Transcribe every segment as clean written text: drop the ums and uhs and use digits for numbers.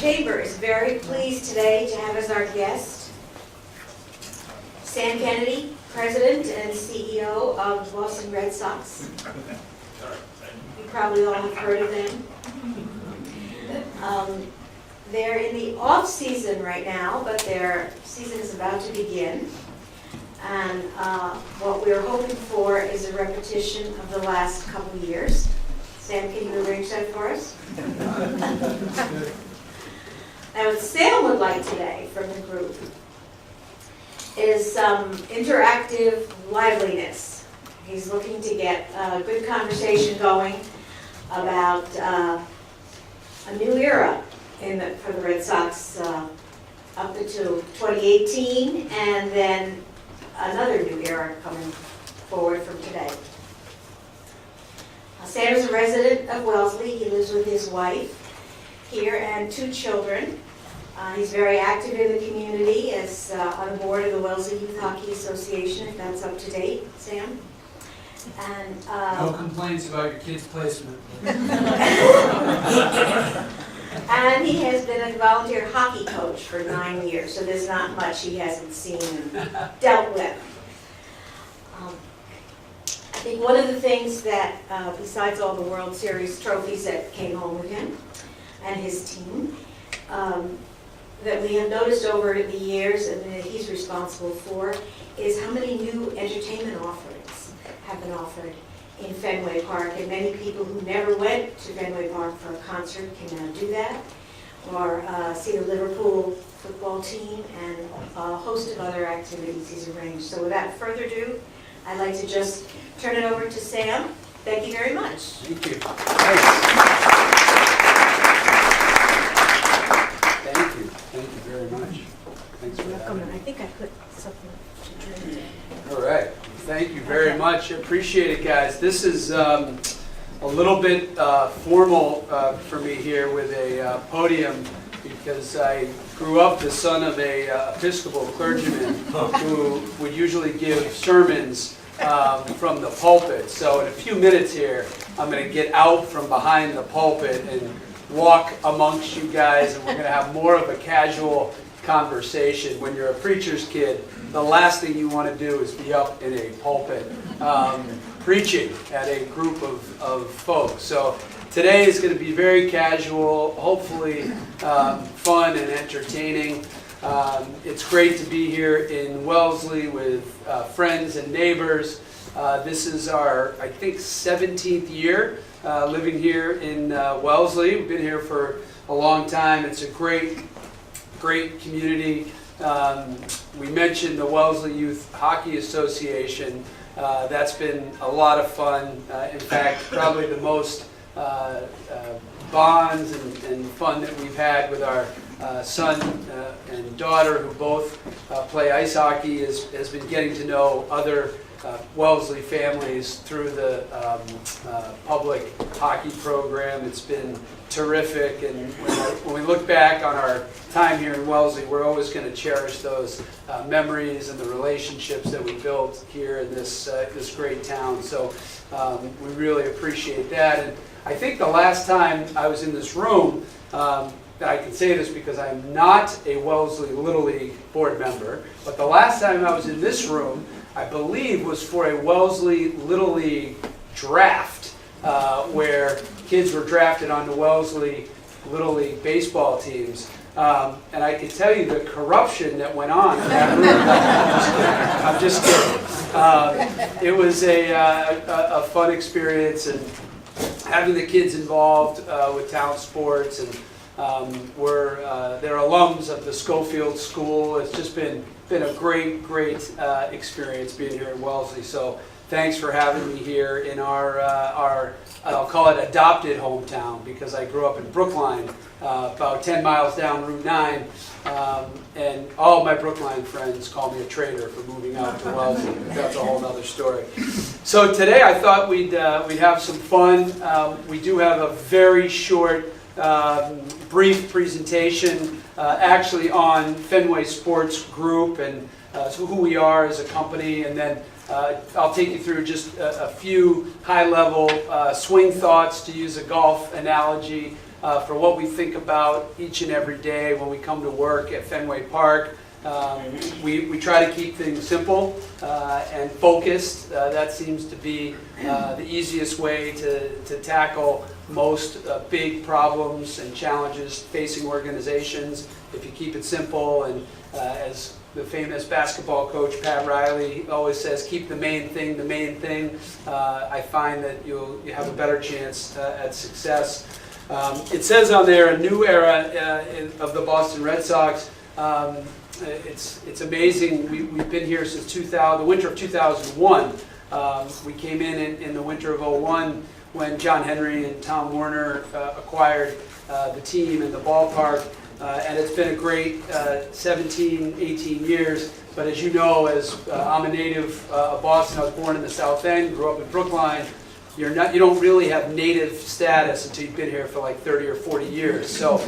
Chamber is very pleased today to have as our guest Sam Kennedy, President and CEO of Wellesley Red Sox. You probably all have heard of them. They're in the off-season right now, but their season is about to begin. And what we're hoping for is a repetition of the last couple of years. Sam, can you arrange that for us? Now, what Sam would like today from the group is some interactive liveliness. He's looking to get a good conversation going about a new era for the Red Sox up until 2018, and then another new era coming forward from today. Sam is a resident of Wellesley. He lives with his wife here and 2 children. He's very active in the community as on the board of the Wellesley Youth Hockey Association, if that's up to date, Sam. And no complaints about your kids' placement. And he has been a volunteer hockey coach for 9 years, so there's not much he hasn't seen and dealt with. I think one of the things that, besides all the World Series trophies that came home with him and his team, that we have noticed over the years and that he's responsible for is how many new entertainment offerings have been offered in Fenway Park. And many people who never went to Fenway Park for a concert can now do that, or see the Liverpool football team, and a host of other activities he's arranged. So without further ado, I'd like to just turn it over to Sam. Thank you very much. Thank you. Thank you very much. Thanks for Welcome, that. and I think I put something to drink. All right. Thank you very much. Appreciate it, guys. This is a little bit formal for me here with a podium, because I grew up the son of a Episcopal clergyman who would usually give sermons from the pulpit. So in a few minutes here, I'm going to get out from behind the pulpit and walk amongst you guys, and we're going to have more of a casual conversation. When you're a preacher's kid, the last thing you want to do is be up in a pulpit preaching at a group of folks. So today is going to be very casual, hopefully fun and entertaining. It's great to be here in Wellesley with friends and neighbors. This is our, I think, 17th year living here in Wellesley. We've been here for a long time. It's a great community. We mentioned the Wellesley Youth Hockey Association. That's been a lot of fun. In fact, probably the most bonds and fun that we've had with our son and daughter, who both play ice hockey, has been getting to know other Wellesley families through the public hockey program. It's been terrific, and when we look back on our time here in Wellesley, we're always going to cherish those memories and the relationships that we built here in this great town. So we really appreciate that. And I think the last time I was in this room, I can say this because I'm not a Wellesley Little League board member, but the last time I was in this room, I believe, was for a Wellesley Little League draft, where kids were drafted onto Wellesley Little League baseball teams. And I can tell you the corruption that went on in that room. I'm just kidding. It was a fun experience, and having the kids involved with town sports, and they're alums of the Schofield School. It's just been a great experience being here in Wellesley. So thanks for having me here in our I'll call it adopted hometown, because I grew up in Brookline, about 10 miles down Route 9, and all my Brookline friends call me a traitor for moving out to Wellesley. That's a whole other story. So today I thought we'd have some fun. We do have a very short, brief presentation actually on Fenway Sports Group and so who we are as a company, and then I'll take you through just a few high-level swing thoughts, to use a golf analogy, for what we think about each and every day when we come to work at Fenway Park. We try to keep things simple and focused. That seems to be the easiest way to tackle most big problems and challenges facing organizations. If you keep it simple, and as the famous basketball coach Pat Riley always says, keep the main thing the main thing. I find that you have a better chance at success. It says on there, a new era of the Boston Red Sox. It's amazing. We've been here since the winter of 2001. We came in the winter of 01 when John Henry and Tom Werner acquired the team and the ballpark. And it's been a great 17, 18 years. But as you know, as I'm a native of Boston, I was born in the South End, grew up in Brookline. You don't really have native status until you've been here for like 30 or 40 years. So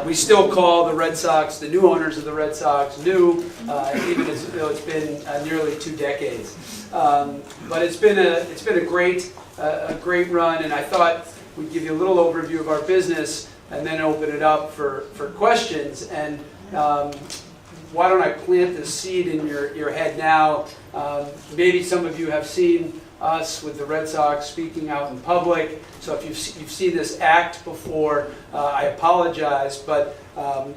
we still call the Red Sox, the new owners of the Red Sox, new, even though it's been nearly 2 decades. But it's been a great run, and I thought we'd give you a little overview of our business and then open it up for questions. And why don't I plant the seed in your head now? Maybe some of you have seen us with the Red Sox speaking out in public. So if you've seen this act before, I apologize, but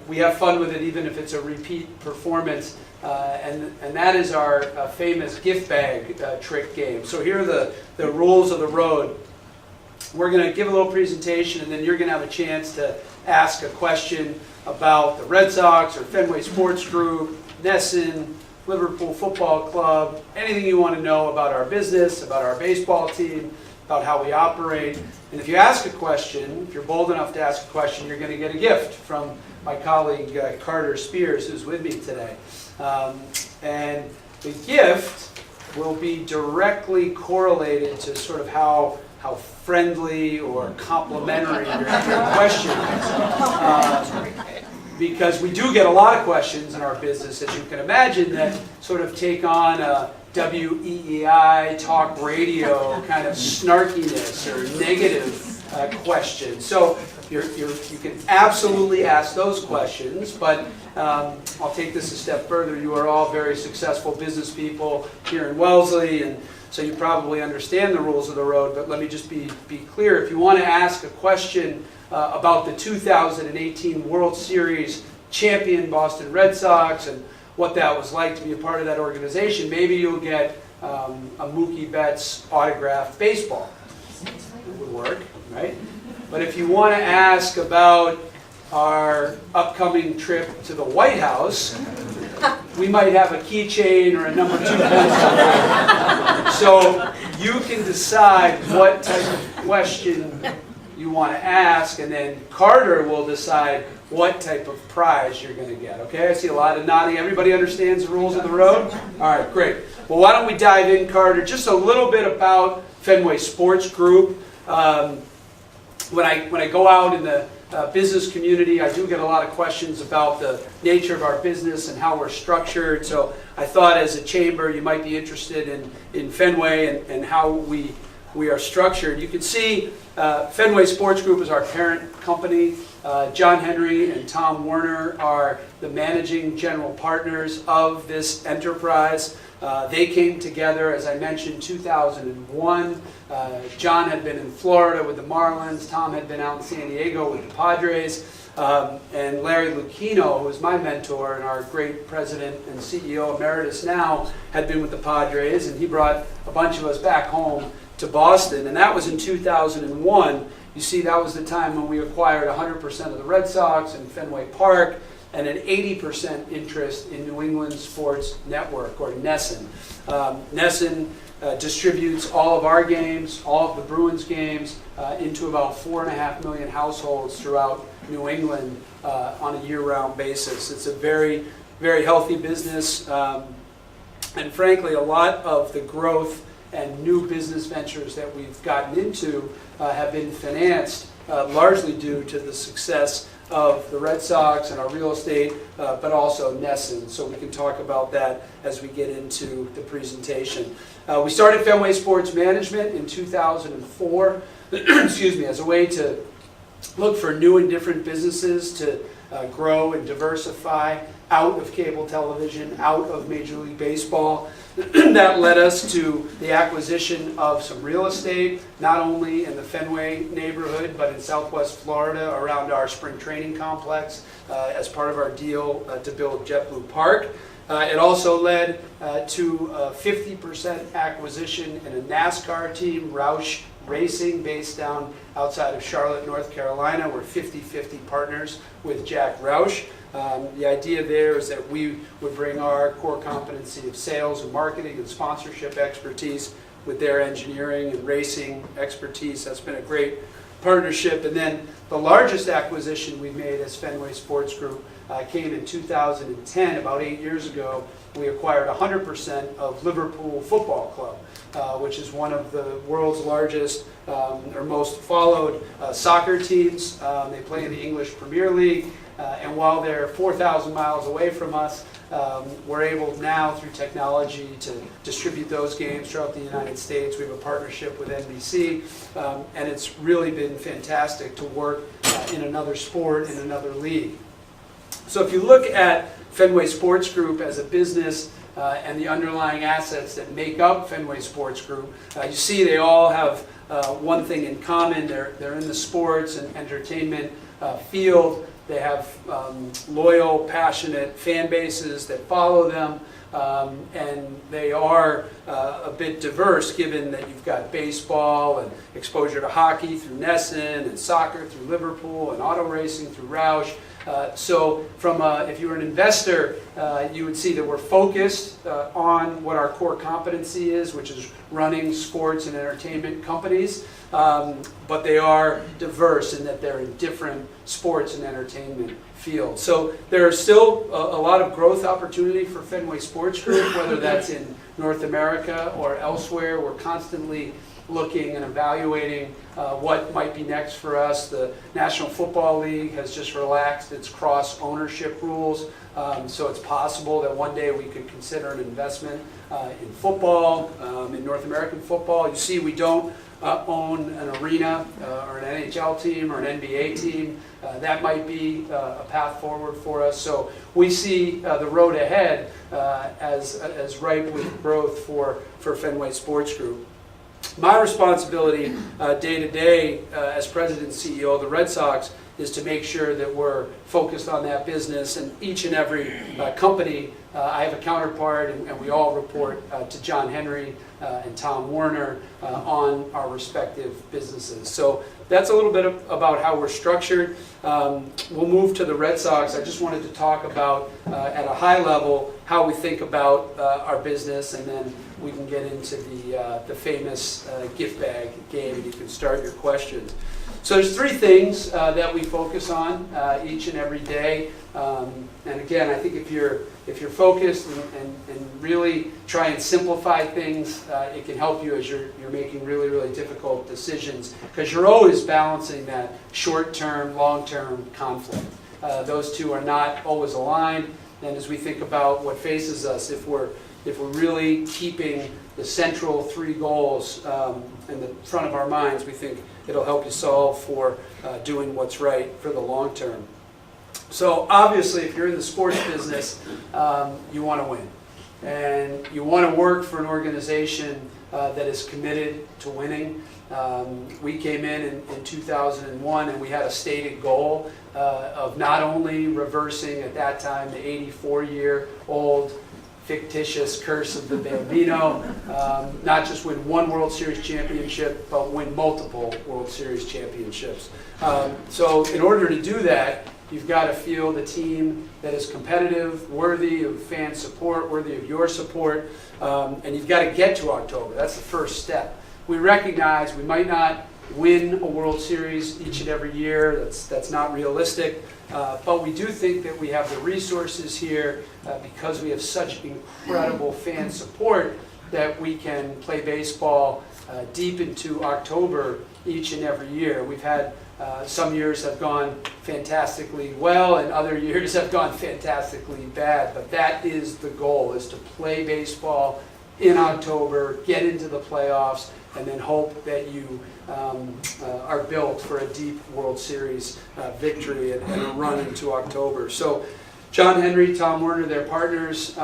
we have fun with it even if it's a repeat performance. And that is our famous gift bag trick game. So here are the rules of the road. We're going to give a little presentation, and then you're going to have a chance to ask a question about the Red Sox or Fenway Sports Group, Nesson, Liverpool Football Club, anything you want to know about our business, about our baseball team, about how we operate. And if you ask a question, if you're bold enough to ask a question, you're going to get a gift from my colleague Carter Spears, who's with me today. And the gift will be directly correlated to sort of how friendly or complimentary your question is. Because we do get a lot of questions in our business, as you can imagine, that sort of take on a WEEI talk radio kind of snarkiness or negative question. So you can absolutely ask those questions, but I'll take this a step further. You are all very successful business people here in Wellesley, and so you probably understand the rules of the road, but let me just be clear. If you want to ask a question about the 2018 World Series champion Boston Red Sox and what that was like to be a part of that organization, maybe you'll get a Mookie Betts autographed baseball. It would work, right? But if you want to ask about our upcoming trip to the White House, we might have a keychain or a number 2 pencil. So you can decide what type of question you want to ask, and then Carter will decide what type of prize you're going to get. Okay, I see a lot of nodding. Everybody understands the rules of the road? All right, great. Well, why don't we dive in, Carter? Just a little bit about Fenway Sports Group. When I go out in the business community, I do get a lot of questions about the nature of our business and how we're structured. So I thought as a chamber you might be interested in Fenway and how we are structured. You can see Fenway Sports Group is our parent company. John Henry and Tom Werner are the managing general partners of this enterprise. They came together, as I mentioned, 2001. John had been in Florida with the Marlins. Tom had been out in San Diego with the Padres. And Larry Lucchino, who is my mentor and our great president and CEO emeritus now, had been with the Padres, and he brought a bunch of us back home to Boston, and that was in 2001. You see, that was the time when we acquired 100% of the Red Sox in Fenway Park and an 80% interest in New England Sports Network, or Nesson. Nesson distributes all of our games, all of the Bruins games, into about 4.5 million households throughout New England on a year-round basis. It's a very, very healthy business, and frankly, a lot of the growth and new business ventures that we've gotten into have been financed largely due to the success of the Red Sox and our real estate, but also Nesson. So we can talk about that as we get into the presentation. We started Fenway Sports Management in 2004, excuse me, as a way to look for new and different businesses to grow and diversify out of cable television, out of Major League Baseball. That led us to the acquisition of some real estate, not only in the Fenway neighborhood, but in Southwest Florida around our spring training complex as part of our deal to build JetBlue Park. It also led to a 50% acquisition in a NASCAR team, Roush Racing, based down outside of Charlotte, North Carolina. We're 50-50 partners with Jack Roush. The idea there is that we would bring our core competency of sales and marketing and sponsorship expertise with their engineering and racing expertise. That's been a great partnership. And then the largest acquisition we made as Fenway Sports Group came in 2010, about 8 years ago. We acquired 100% of Liverpool Football Club, which is one of the world's largest or most followed soccer teams. They play in the English Premier League. And while they're 4,000 miles away from us, we're able now, through technology, to distribute those games throughout the United States. We have a partnership with NBC, and it's really been fantastic to work in another sport, in another league. So if you look at Fenway Sports Group as a business and the underlying assets that make up Fenway Sports Group, you see they all have one thing in common. They're in the sports and entertainment field. They have loyal, passionate fan bases that follow them, and they are a bit diverse, given that you've got baseball and exposure to hockey through Nesson, and soccer through Liverpool, and auto racing through Roush. So if you were an investor, you would see that we're focused on what our core competency is, which is running sports and entertainment companies. But they are diverse in that they're in different sports and entertainment fields. So there is still a lot of growth opportunity for Fenway Sports Group, whether that's in North America or elsewhere. We're constantly looking and evaluating what might be next for us. The National Football League has just relaxed its cross-ownership rules, so it's possible that one day we could consider an investment in football, in North American football. You see, we don't own an arena or an NHL team or an NBA team. That might be a path forward for us. So we see the road ahead as ripe with growth for Fenway Sports Group. My responsibility day to day as president and CEO of the Red Sox is to make sure that we're focused on that business, and each and every company, I have a counterpart, and we all report to John Henry and Tom Warner on our respective businesses. So that's a little bit about how we're structured. We'll move to the Red Sox. I just wanted to talk about, at a high level, how we think about our business, and then we can get into the famous gift bag game, and you can start your questions. So there's three things that we focus on each and every day. And again, I think if you're focused and really try and simplify things, it can help you as you're making really, really difficult decisions, because you're always balancing that short-term, long-term conflict. Those two are not always aligned. And as we think about what faces us, if we're really keeping the central three goals in the front of our minds, we think it'll help you solve for doing what's right for the long term. So obviously, if you're in the sports business, you want to win. And you want to work for an organization that is committed to winning. We came in 2001, and we had a stated goal of not only reversing, at that time, the 84-year-old fictitious curse of the Bambino, not just win one World Series championship, but win multiple World Series championships. So in order to do that, you've got to field a team that is competitive, worthy of fan support, worthy of your support, and you've got to get to October. That's the first step. We recognize we might not win a World Series each and every year. That's not realistic. But we do think that we have the resources here because we have such incredible fan support that we can play baseball deep into October each and every year. We've had some years have gone fantastically well, and other years have gone fantastically bad. But that is the goal, is to play baseball in October, get into the playoffs, and then hope that you are built for a deep World Series victory and a run into October. So John Henry, Tom Werner, their partners,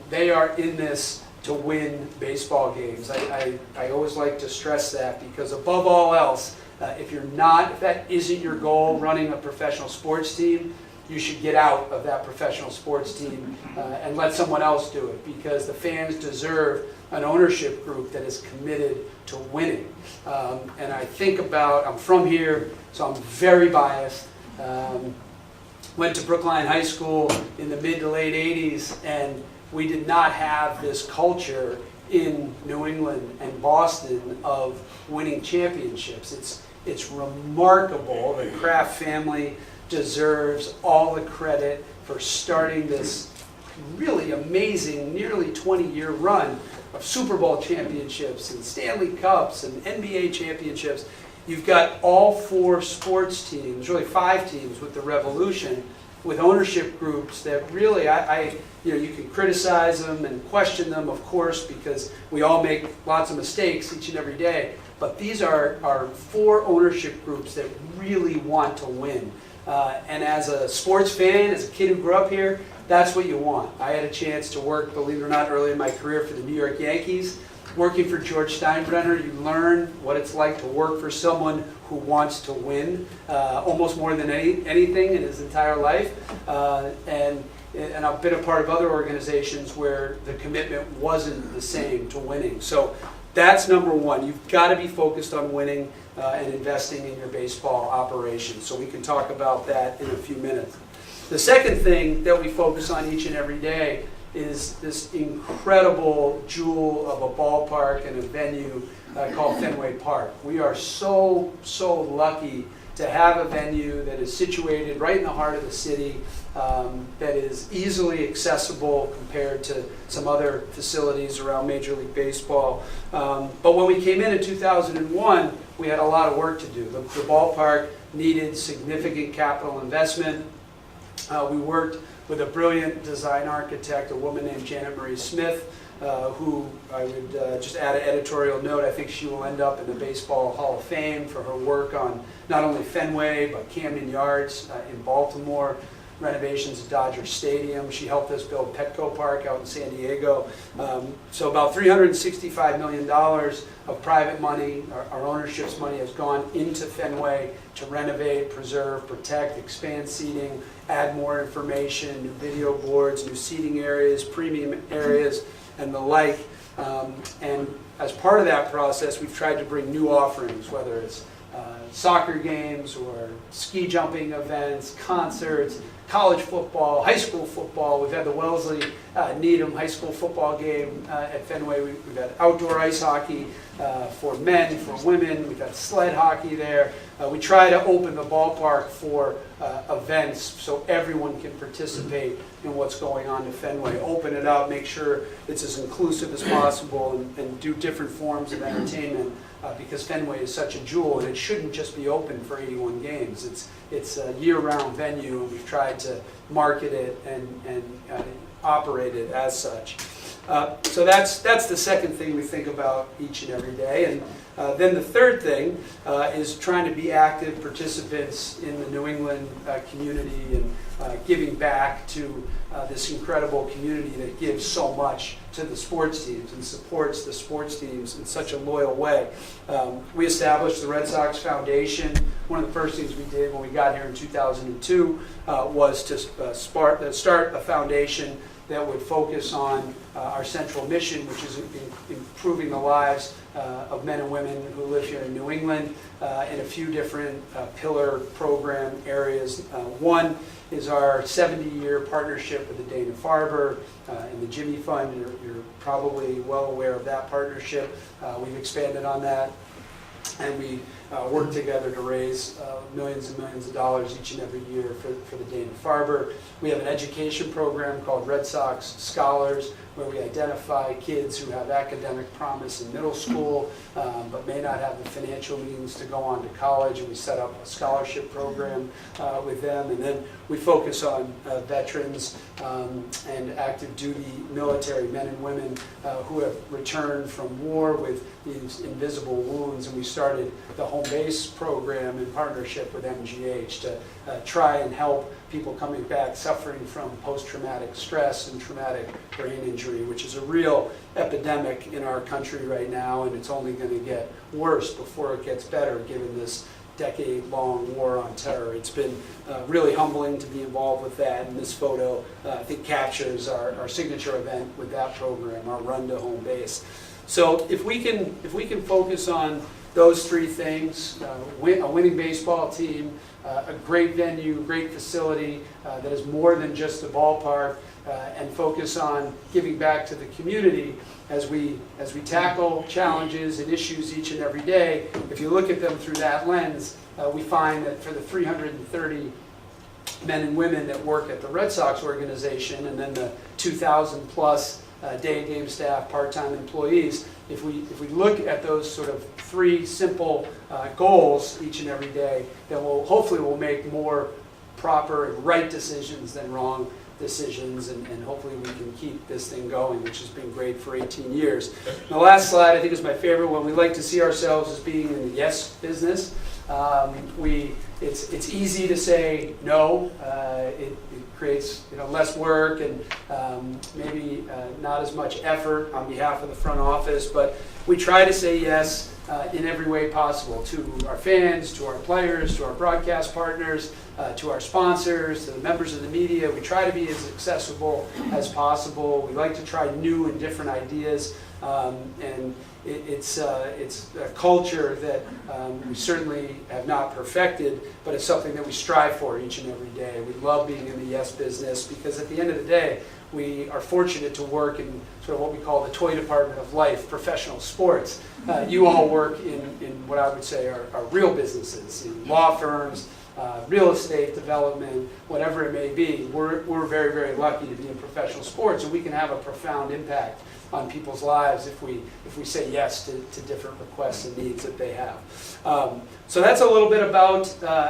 they are in this to win baseball games. I always like to stress that, because above all else, if that isn't your goal, running a professional sports team, you should get out of that professional sports team and let someone else do it, because the fans deserve an ownership group that is committed to winning. And I think about, I'm from here, so I'm very biased. Went to Brookline High School in the mid to late 80s, and we did not have this culture in New England and Boston of winning championships. It's remarkable. The Kraft family deserves all the credit for starting this really amazing, nearly 20-year run of Super Bowl championships and Stanley Cups and NBA championships. You've got all 4 sports teams, really 5 teams with the Revolution, with ownership groups that really, you can criticize them and question them, of course, because we all make lots of mistakes each and every day. But these are 4 ownership groups that really want to win. And as a sports fan, as a kid who grew up here, that's what you want. I had a chance to work, believe it or not, early in my career for the New York Yankees. Working for George Steinbrenner, you learn what it's like to work for someone who wants to win, almost more than anything in his entire life. And I've been a part of other organizations where the commitment wasn't the same to winning. So that's number one. You've got to be focused on winning and investing in your baseball operation. So we can talk about that in a few minutes. The second thing that we focus on each and every day is this incredible jewel of a ballpark and a venue called Fenway Park. We are so lucky to have a venue that is situated right in the heart of the city, that is easily accessible compared to some other facilities around Major League Baseball. But when we came in 2001, we had a lot of work to do. The ballpark needed significant capital investment. We worked with a brilliant design architect, a woman named Janet Marie Smith, who I would just add an editorial note. I think she will end up in the Baseball Hall of Fame for her work on not only Fenway, but Camden Yards in Baltimore, renovations of Dodger Stadium. She helped us build Petco Park out in San Diego. So about $365 million of private money, our ownership's money, has gone into Fenway to renovate, preserve, protect, expand seating, add more information, new video boards, new seating areas, premium areas, and the like. And as part of that process, we've tried to bring new offerings, whether it's soccer games or ski jumping events, concerts, college football, high school football. We've had the Wellesley Needham high school football game at Fenway. We've had outdoor ice hockey for men, for women. We've had sled hockey there. We try to open the ballpark for events so everyone can participate in what's going on in Fenway. Open it up, make sure it's as inclusive as possible, and do different forms of entertainment. Because Fenway is such a jewel, and it shouldn't just be open for 81 games. It's a year-round venue, and we've tried to market it and operate it as such. So that's the second thing we think about each and every day. And then the third thing is trying to be active participants in the New England community and giving back to this incredible community that gives so much to the sports teams and supports the sports teams in such a loyal way. We established the Red Sox Foundation. One of the first things we did when we got here in 2002 was to start a foundation that would focus on our central mission, which is improving the lives of men and women who live here in New England in a few different pillar program areas. One is our 70-year partnership with the Dana-Farber and the Jimmy Fund. You're probably well aware of that partnership. We've expanded on that. And we work together to raise millions and millions of dollars each and every year for the Dana-Farber. We have an education program called Red Sox Scholars, where we identify kids who have academic promise in middle school, but may not have the financial means to go on to college, and we set up a scholarship program with them. And then we focus on veterans and active duty military men and women who have returned from war with these invisible wounds, and we started the home base program in partnership with MGH to try and help people coming back suffering from post-traumatic stress and traumatic brain injury, which is a real epidemic in our country right now, and it's only going to get worse before it gets better given this decade-long war on terror. It's been really humbling to be involved with that, and this photo I think captures our signature event with that program, our Run to Home Base. So if we can focus on those three things, a winning baseball team, a great venue, great facility that is more than just a ballpark, and focus on giving back to the community as we tackle challenges and issues each and every day. If you look at them through that lens, we find that for the 330 men and women that work at the Red Sox organization, and then the 2,000 plus day and game staff, part-time employees, if we look at those sort of three simple goals each and every day, then hopefully we'll make more proper and right decisions than wrong decisions, and hopefully we can keep this thing going, which has been great for 18 years. The last slide I think is my favorite one. We like to see ourselves as being in the yes business. It's easy to say no. It creates less work and maybe not as much effort on behalf of the front office, but we try to say yes in every way possible to our fans, to our players, to our broadcast partners, to our sponsors, to the members of the media. We try to be as accessible as possible. We like to try new and different ideas, and it's a culture that we certainly have not perfected, but it's something that we strive for each and every day. We love being in the yes business because at the end of the day, we are fortunate to work in sort of what we call the toy department of life, professional sports. You all work in what I would say are real businesses, in law firms, real estate development, whatever it may be. We're very, very lucky to be in professional sports, and we can have a profound impact on people's lives if we say yes to different requests and needs that they have. So that's a little bit about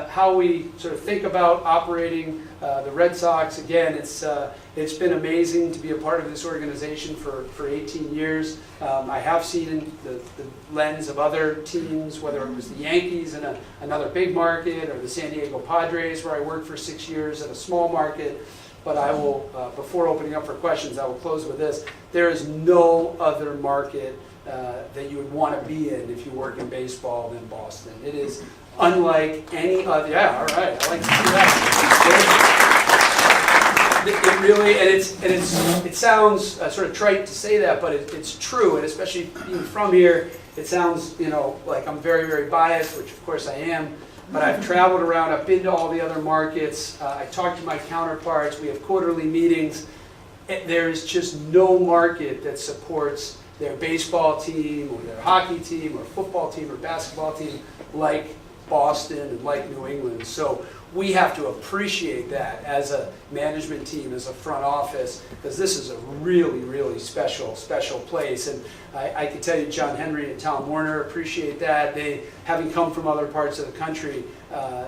how we sort of think about operating the Red Sox. Again, it's been amazing to be a part of this organization for 18 years. I have seen the lens of other teams, whether it was the Yankees in another big market or the San Diego Padres, where I worked for 6 years at a small market. But I will, before opening up for questions, I will close with this. There is no other market that you would want to be in if you work in baseball than Boston. It is unlike any other. Yeah, all right. I like to see that. It really, and it sounds sort of trite to say that, but it's true. And especially being from here, it sounds like I'm very, very biased, which of course I am. But I've traveled around, I've been to all the other markets, I talked to my counterparts, we have quarterly meetings. There is just no market that supports their baseball team or their hockey team or football team or basketball team like Boston and like New England. So we have to appreciate that as a management team, as a front office, because this is a really, really special place. And I can tell you John Henry and Tom Warner appreciate that. They, having come from other parts of the country,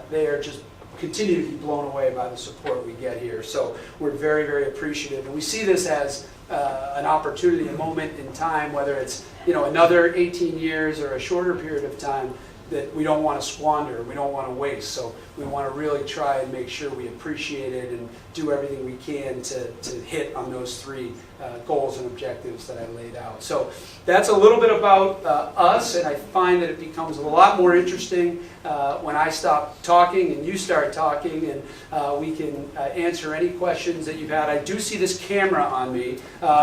they are just continue to be blown away by the support we get here. So we're very, very appreciative. And we see this as an opportunity, a moment in time, whether it's another 18 years or a shorter period of time, that we don't want to squander, we don't want to waste. So we want to really try and make sure we appreciate it and do everything we can to hit on those three goals and objectives that I laid out. So that's a little bit about us, and I find that it becomes a lot more interesting when I stop talking and you start talking, and we can answer any questions that you've had. I do see this camera on me,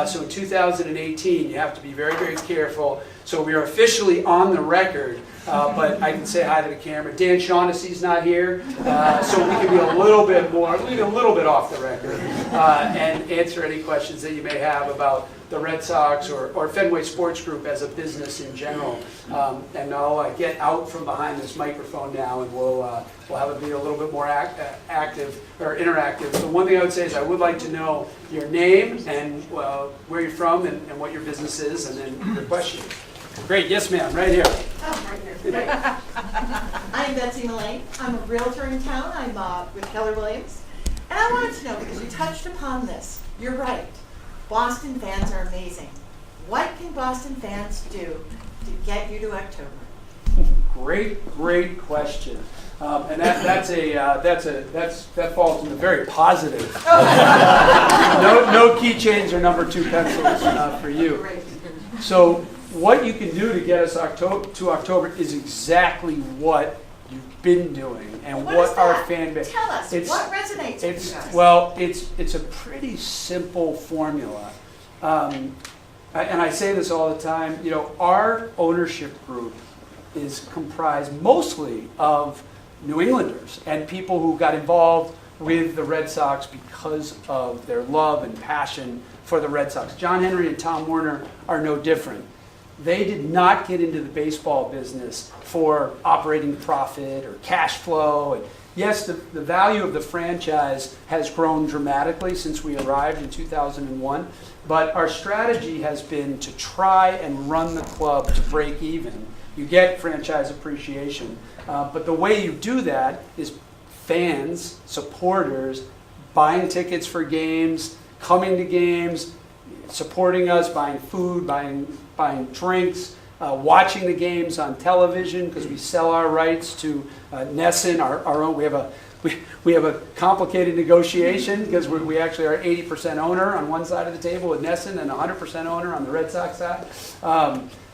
so in 2018 you have to be very, very careful. So we are officially on the record, but I can say hi to the camera. Dan Shaughnessy's not here, so we can be a little bit off the record and answer any questions that you may have about the Red Sox or Fenway Sports Group as a business in general. And I'll get out from behind this microphone now, and we'll have it be a little bit more active or interactive. The one thing I would say is I would like to know your name and where you're from and what your business is, and then your question. Great, yes ma'am, right here. Oh, right here. Great. I'm Betsy Millane. I'm a realtor in town. I'm with Keller Williams. And I wanted to know, because you touched upon this, you're right. Boston fans are amazing. What can Boston fans do to get you to October? Great question. And that falls in the very positive. No keychains or number 2 pencils for you. Great. So what you can do to get us to October is exactly what you've been doing and what our fan base. Tell us, what resonates with you guys? Well, it's a pretty simple formula. And I say this all the time, you know, our ownership group is comprised mostly of New Englanders and people who got involved with the Red Sox because of their love and passion for the Red Sox. John Henry and Tom Werner are no different. They did not get into the baseball business for operating profit or cash flow. And yes, the value of the franchise has grown dramatically since we arrived in 2001, but our strategy has been to try and run the club to break even. You get franchise appreciation, but the way you do that is fans, supporters, buying tickets for games, coming to games, supporting us, buying food, buying drinks, watching the games on television because we sell our rights to Nesson, our own. We have a complicated negotiation because we actually are 80% owner on one side of the table with Nesson and 100% owner on the Red Sox side.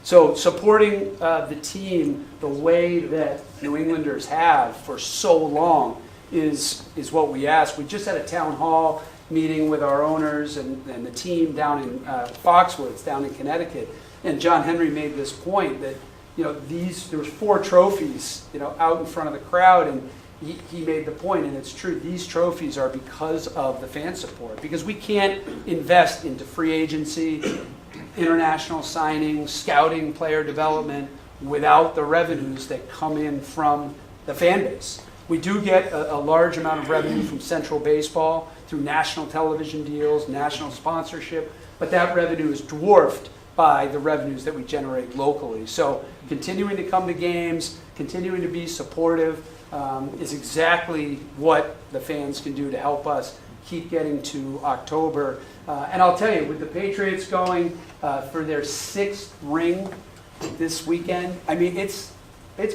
So supporting the team the way that New Englanders have for so long is what we ask. We just had a town hall meeting with our owners and the team down in Foxwoods, down in Connecticut. And John Henry made this point that, you know, there was 4 trophies, you know, out in front of the crowd, and he made the point, and it's true, these trophies are because of the fan support, because we can't invest into free agency, international signings, scouting, player development without the revenues that come in from the fan base. We do get a large amount of revenue from Central Baseball through national television deals, national sponsorship, but that revenue is dwarfed by the revenues that we generate locally. So continuing to come to games, continuing to be supportive is exactly what the fans can do to help us keep getting to October. And I'll tell you, with the Patriots going for their 6th ring this weekend, I mean, it's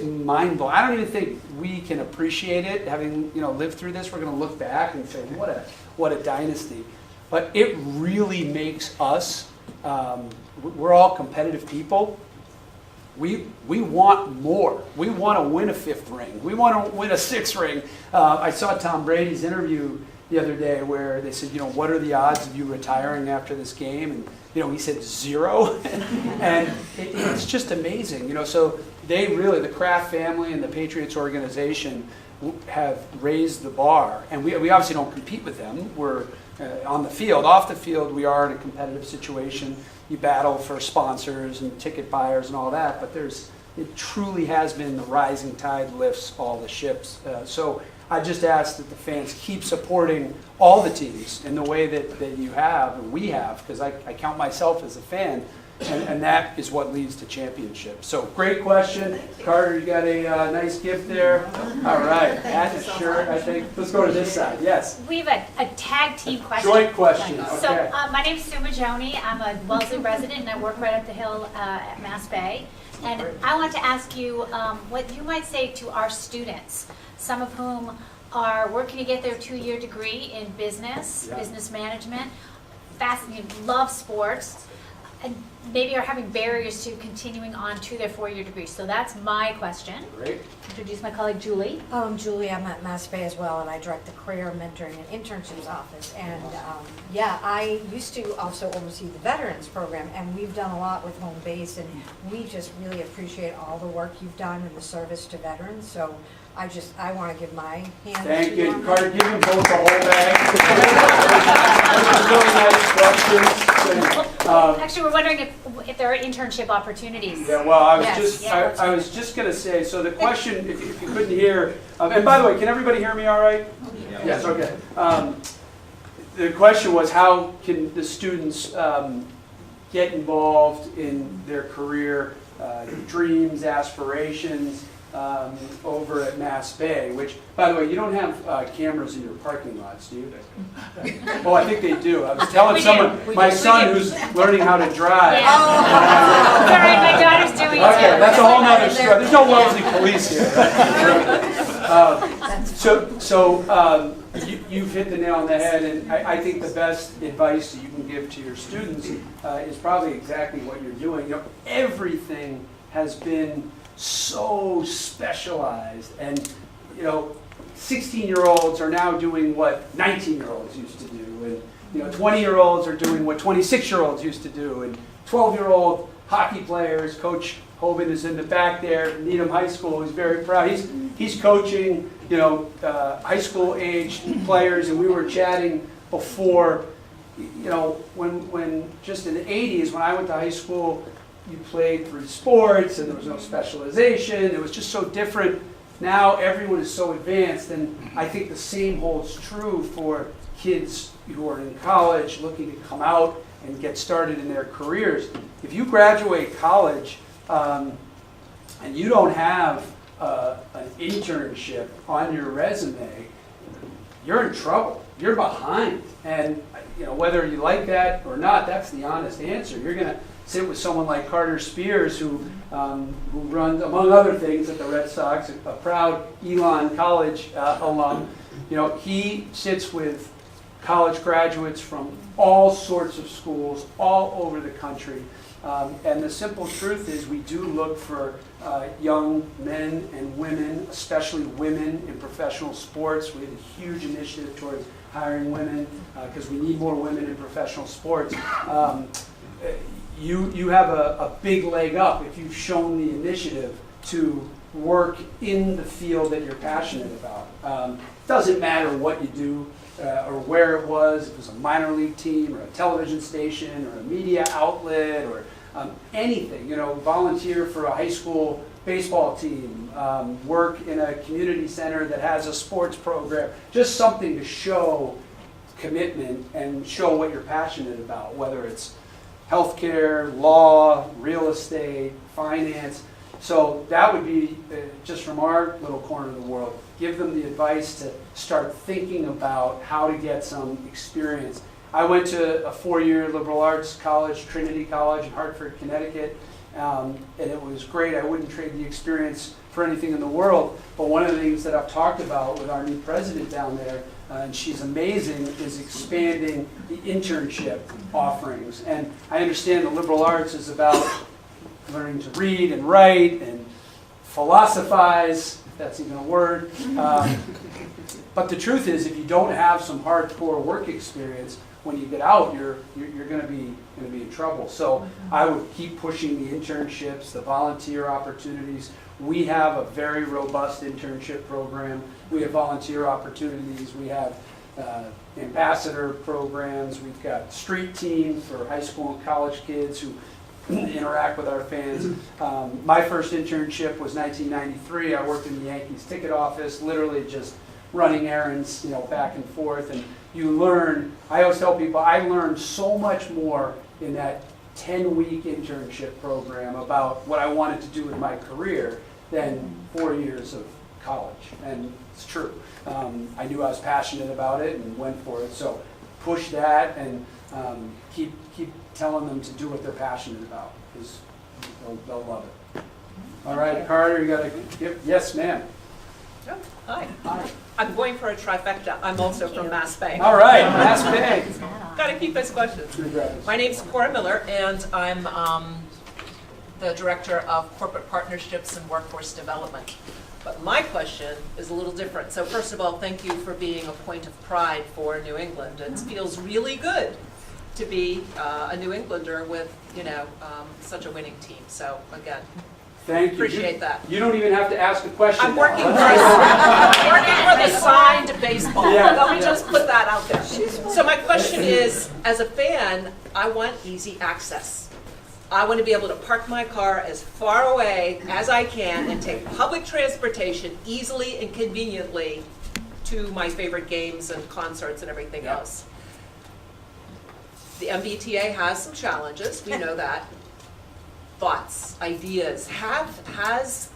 mind-blowing. I don't even think we can appreciate it, having, you know, lived through this. We're going to look back and say, what a dynasty. But it really makes us, we're all competitive people. We want more. We want to win a 5th ring. We want to win a 6th ring. I saw Tom Brady's interview the other day where they said, you know, what are the odds of you retiring after this game? And, you know, he said 0. And it's just amazing, you know. So they really, the Kraft family and the Patriots organization have raised the bar. And we obviously don't compete with them. We're on the field. Off the field, we are in a competitive situation. You battle for sponsors and ticket buyers and all that, but it truly has been the rising tide lifts all the ships. So I just ask that the fans keep supporting all the teams in the way that you have, and we have, because I count myself as a fan, and that is what leads to championships. So great question. Carter, you got a nice gift there. All right, hat and shirt, I think. Let's go to this side, yes. We have a tag team question. Joint question, okay. So my name is Sue Majoni. I'm a Wellesley resident, and I work right up the hill at Mass Bay. And I want to ask you what you might say to our students, some of whom are working to get their 2-year degree in business management, love sports, and maybe are having barriers to continuing on to their 4-year degree. So that's my question. Great. Introduce my colleague Julie. Julie, I'm at Mass Bay as well, and I direct the Career Mentoring and Internships Office. And I used to also oversee the Veterans Program, and we've done a lot with Home Base, and we just really appreciate all the work you've done and the service to veterans. So I want to give my hand Thank to you. Carter, give them both the whole bag. Those are really nice questions. Actually, we're wondering if there are internship opportunities. Yeah, well, I was Yes. just, Yeah. I was just gonna say, so the question, if you couldn't hear, and by the way, can everybody hear me all right? Yes, okay. The question was, how can the students get involved in their career dreams, aspirations over at Mass Bay, which, by the way, you don't have cameras in your parking lots, do you? Oh, I think they do. I was telling We do. someone, my son who's learning how to drive. Yeah. It's all right, my daughter's doing it too. Okay, that's a whole nother story. There's no Wellesley police here, right? You've hit the nail on the head, and I think the best advice that you can give to your students is probably exactly what you're doing. You know, everything has been so specialized, and 16-year-olds are now doing what 19-year-olds used to do, and 20-year-olds are doing what 26-year-olds used to do, and 12-year-old hockey players. Coach Hoban is in the back there, Needham High School. He's very proud. He's coaching high school age players, and we were chatting before. When just in the 80s, when I went to high school, you played through sports and there was no specialization. It was just so different. Now everyone is so advanced, and I think the same holds true for kids who are in college looking to come out and get started in their careers. If you graduate college and you don't have an internship on your resume, you're in trouble. You're behind. And whether you like that or not, that's the honest answer. You're going to sit with someone like Carter Spears, who runs, among other things, at the Red Sox, a proud Elon College alum. He sits with college graduates from all sorts of schools all over the country. And the simple truth is we do look for young men and women, especially women in professional sports. We have a huge initiative towards hiring women because we need more women in professional sports. You have a big leg up if you've shown the initiative to work in the field that you're passionate about. It doesn't matter what you do or where it was, if it was a minor league team or a television station or a media outlet or anything. Volunteer for a high school baseball team, work in a community center that has a sports program, just something to show commitment and show what you're passionate about, whether it's healthcare, law, real estate, finance. So that would be just from our little corner of the world. Give them the advice to start thinking about how to get some experience. I went to a 4-year liberal arts college, Trinity College in Hartford, Connecticut, and it was great. I wouldn't trade the experience for anything in the world. But one of the things that I've talked about with our new president down there, and she's amazing, is expanding the internship offerings. And I understand the liberal arts is about learning to read and write and philosophize, if that's even a word. But the truth is, if you don't have some hardcore work experience, when you get out, you're going to be in trouble. So I would keep pushing the internships, the volunteer opportunities. We have a very robust internship program. We have volunteer opportunities. We have ambassador programs. We've got street teams for high school and college kids who interact with our fans. My first internship was 1993. I worked in the Yankees ticket office, literally just running errands, back and forth. And you learn, I always tell people, I learned so much more in that 10-week internship program about what I wanted to do with my career than 4 years of college. And it's true. I knew I was passionate about it and went for it. So push that and keep telling them to do what they're passionate about, because they'll love it. All right, Carter, you got to give, yes, ma'am. Oh, hi. I'm going for a trifecta. I'm also from Mass Bay. All right, Mass Bay. Got to keep those questions. My name's Cora Miller, and I'm the Director of Corporate Partnerships and Workforce Development. But my question is a little different. So first of all, thank you for being a point of pride for New England. It feels really good to be a New Englander with, such a winning team. So again, thank you. Appreciate that. You don't even have to ask a question. I'm working for the signed baseball. Yeah, Let me yeah. just put that out there. So my question is, as a fan, I want easy access. I want to be able to park my car as far away as I can and take public transportation easily and conveniently to my favorite games and concerts and everything Yeah. else. The MBTA has some challenges, we know that. Thoughts, ideas, has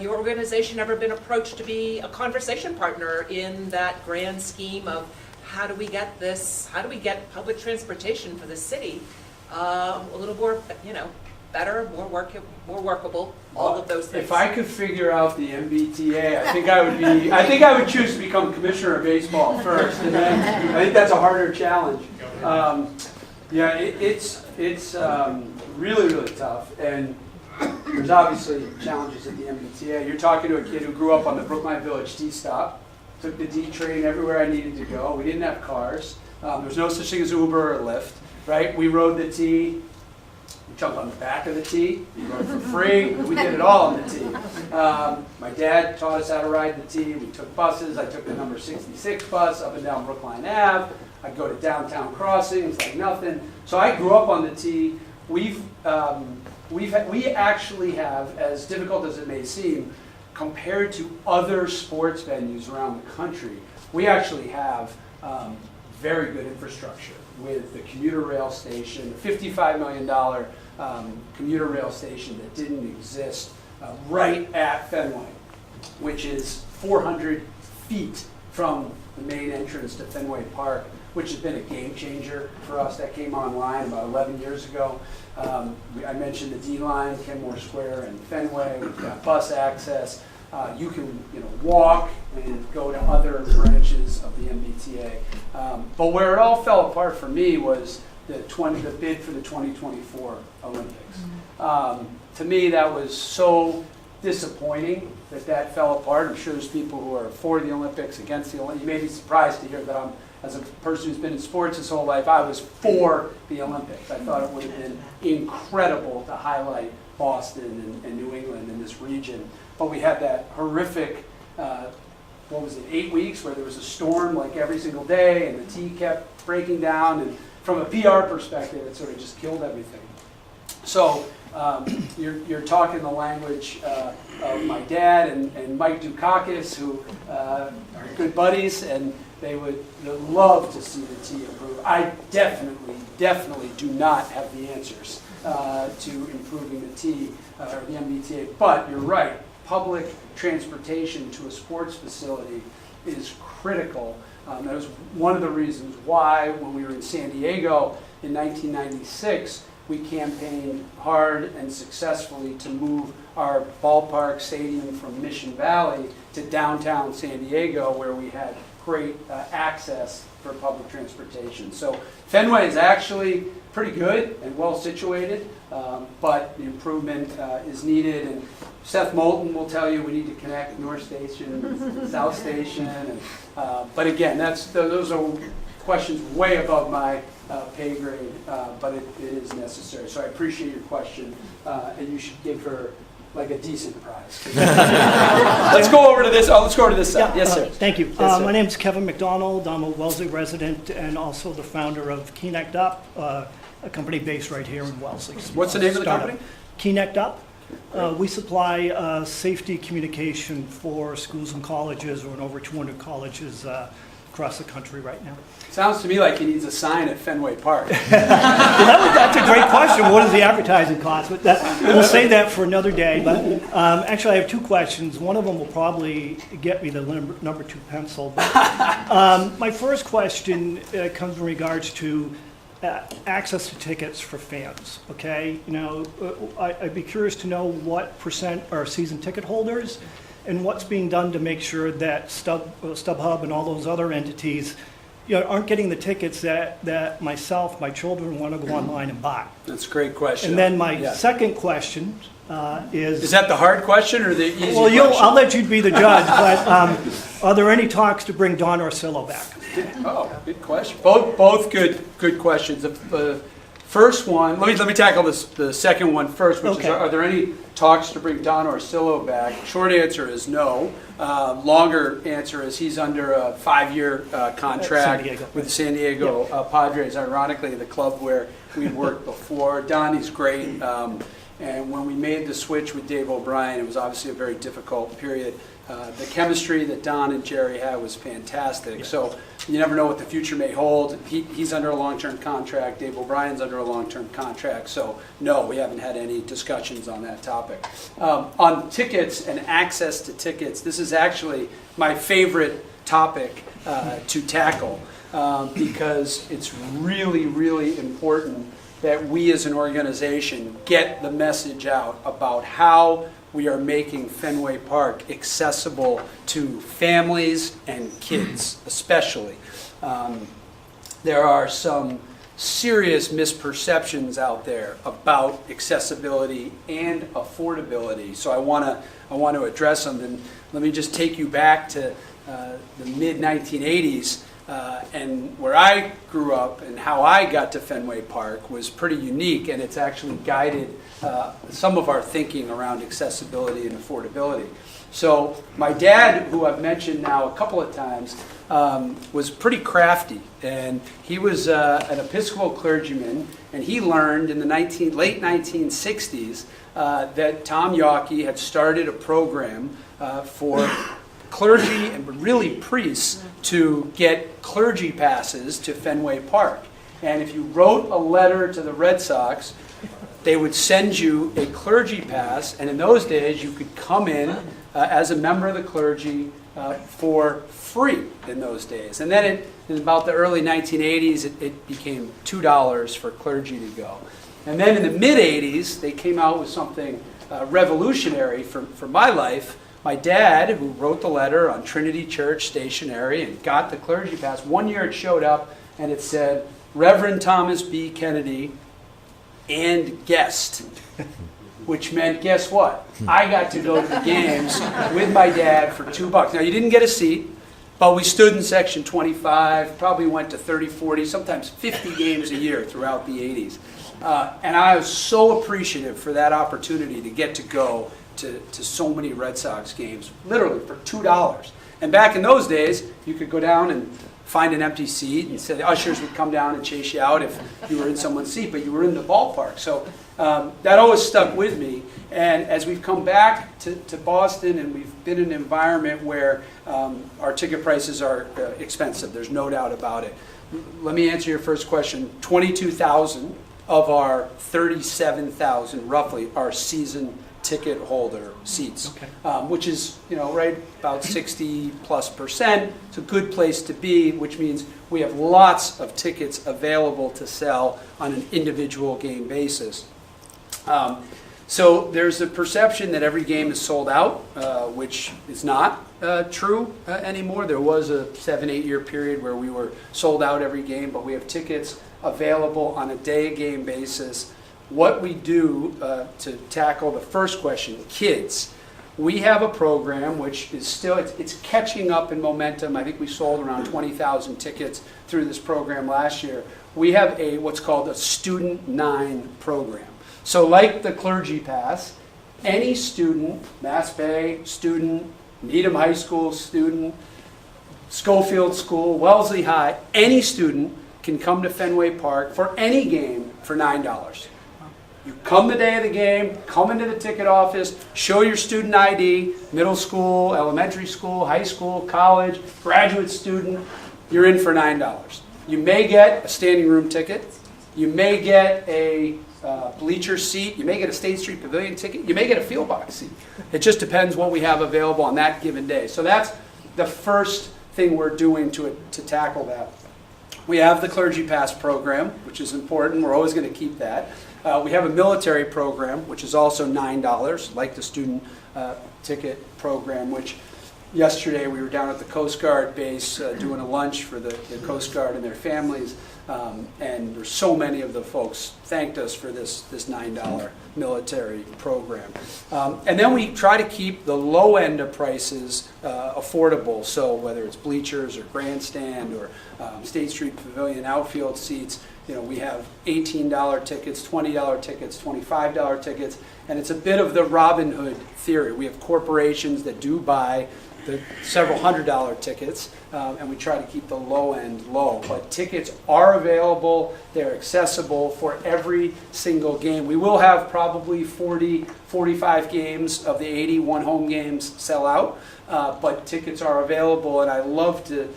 your organization ever been approached to be a conversation partner in that grand scheme of how do we get this, how do we get public transportation for the city a little more, better, more workable, all of those things. If I could figure out the MBTA, I think I would choose to become commissioner of baseball first, and then I think that's a harder challenge. Yeah, it's really, really tough, and there's obviously challenges at the MBTA. You're talking to a kid who grew up on the Brookline Village T stop, took the D train everywhere I needed to go. We didn't have cars. There was no such thing as Uber or Lyft, right? We rode the T. We jumped on the back of the T. We rode for free. We did it all on the T. My dad taught us how to ride the T. We took buses. I took the number 66 bus up and down Brookline Ave. I'd go to downtown crossings like nothing. So I grew up on the T. We actually have, as difficult as it may seem, compared to other sports venues around the country, we actually have very good infrastructure with the commuter rail station, the $55 million commuter rail station that didn't exist right at Fenway, which is 400 feet from the main entrance to Fenway Park, which has been a game changer for us. That came online about 11 years ago. I mentioned the D-line, Kenmore Square and Fenway. We've got bus access. You can walk and go to other branches of the MBTA. But where it all fell apart for me was the bid for the 2024 Olympics. To me, that was so disappointing that fell apart. I'm sure there's people who are for the Olympics, against the Olympics. You may be surprised to hear that as a person who's been in sports his whole life, I was for the Olympics. I thought it would have been incredible to highlight Boston and New England in this region. But we had that horrific, 8 weeks where there was a storm like every single day and the T kept breaking down. And from a PR perspective, it sort of just killed everything. So you're talking the language of my dad and Mike Dukakis, who are good buddies, and they would love to see the T improve. I definitely do not have the answers to improving the T or the MBTA. But you're right, public transportation to a sports facility is critical. That was one of the reasons why, when we were in San Diego in 1996, we campaigned hard and successfully to move our ballpark stadium from Mission Valley to downtown San Diego, where we had great access for public transportation. So Fenway is actually pretty good and well situated, but the improvement is needed. And Seth Moulton will tell you we need to connect North Station, South Station. But again, those are questions way above my pay grade, but it is necessary. So I appreciate your question, and you should give her like a decent prize. Let's go over to this. Let's go over to this side. Yes, sir. Thank you. Yes, sir. My name is Kevin McDonald. I'm a Wellesley resident and also the founder of Keenect Up, a company based right here in Wellesley. What's the name of the company? Keenect Up. We supply safety communication for schools and colleges, or in over 200 colleges across the country right now. Sounds to me like he needs a sign at Fenway Park. That's a great question. What does the advertising cost? But we'll save that for another day. But actually, I have two questions. One of them will probably get me the number 2 pencil. But, my first question comes in regards to access to tickets for fans. Okay, I'd be curious to know what percent are season ticket holders, and what's being done to make sure that StubHub and all those other entities aren't getting the tickets that myself, my children want to go online and buy. That's a great question. And then my second question is... Is that the hard question or the easy question? Well, I'll let you be the judge, but are there any talks to bring Don Orsillo back? Oh, good question. Both good questions. The First one, let me tackle the second one first, which Okay. is, are there any talks to bring Don Orsillo back? Short answer is no. Longer answer is he's under a 5-year contract Diego. with the San Diego Padres, ironically, the club where we worked before. Donnie's great. And when we made the switch with Dave O'Brien, it was obviously a very difficult period. The chemistry that Don and Jerry had was fantastic. So you never know what the future may hold. He's under a long-term contract. Dave O'Brien's under a long-term contract. So no, we haven't had any discussions on that topic. On tickets and access to tickets, this is actually my favorite topic to tackle because it's really, really important that we as an organization get the message out about how we are making Fenway Park accessible to families and kids, especially. There are some serious misperceptions out there about accessibility and affordability, so I want to address them. And let me just take you back to the mid-1980s. And where I grew up and how I got to Fenway Park was pretty unique, and it's actually guided some of our thinking around accessibility and affordability. So my dad, who I've mentioned now a couple of times, was pretty crafty, and he was an Episcopal clergyman, and he learned in the late 1960s that Tom Yawkey had started a program for clergy and really priests to get clergy passes to Fenway Park. And if you wrote a letter to the Red Sox, they would send you a clergy pass, and in those days you could come in as a member of the clergy for free in those days. And then in about the early 1980s, it became $2 for clergy to go. And then in the mid-80s, they came out with something revolutionary for my life. My dad, who wrote the letter on Trinity Church stationery and got the clergy pass, one year it showed up and it said, Reverend Thomas B. Kennedy and guest, which meant, guess what? I got to go to the games with my dad for $2. Now, you didn't get a seat, but we stood in section 25, probably went to 30, 40, sometimes 50 games a year throughout the 80s. And I was so appreciative for that opportunity to get to go to so many Red Sox games, literally for $2. And back in those days, you could go down and find an empty seat, and so the ushers would come down and chase you out if you were in someone's seat, but you were in the ballpark. So that always stuck with me. And as we've come back to Boston, and we've been in an environment where our ticket prices are expensive, there's no doubt about it. Let me answer your first question. 22,000 of our 37,000, roughly, are season ticket holder seats, which is, right about 60+%. It's a good place to be, which means we have lots of tickets available to sell on an individual game basis. So there's a perception that every game is sold out, which is not true anymore. There was a 7-8 year period where we were sold out every game, but we have tickets available on a day-game basis. What we do to tackle the first question, kids, we have a program which is still, it's catching up in momentum. I think we sold around 20,000 tickets through this program last year. We have what's called a Student 9 program. So like the Clergy Pass, any student, Mass Bay student, Needham High School student, Schofield School, Wellesley High, any student can come to Fenway Park for any game for $9. You come the day of the game, come into the ticket office, show your student ID, middle school, elementary school, high school, college, graduate student, you're in for $9. You may get a standing room ticket, you may get a bleacher seat, you may get a State Street Pavilion ticket, you may get a field box seat. It just depends what we have available on that given day. So that's the first thing we're doing to tackle that. We have the Clergy Pass program, which is important. We're always going to keep that. We have a military program, which is also $9, like the student ticket program, which yesterday we were down at the Coast Guard base doing a lunch for the Coast Guard and their families. And there's so many of the folks thanked us for this $9 military program. And then we try to keep the low end of prices affordable. So whether it's bleachers or grandstand or State Street Pavilion outfield seats, we have $18 tickets, $20 tickets, $25 tickets, and it's a bit of the Robin Hood theory. We have corporations that do buy the several $100 tickets, and we try to keep the low end low. But tickets are available, they're accessible for every single game. We will have probably 40, 45 games of the 81 home games sell out, but tickets are available, and I love to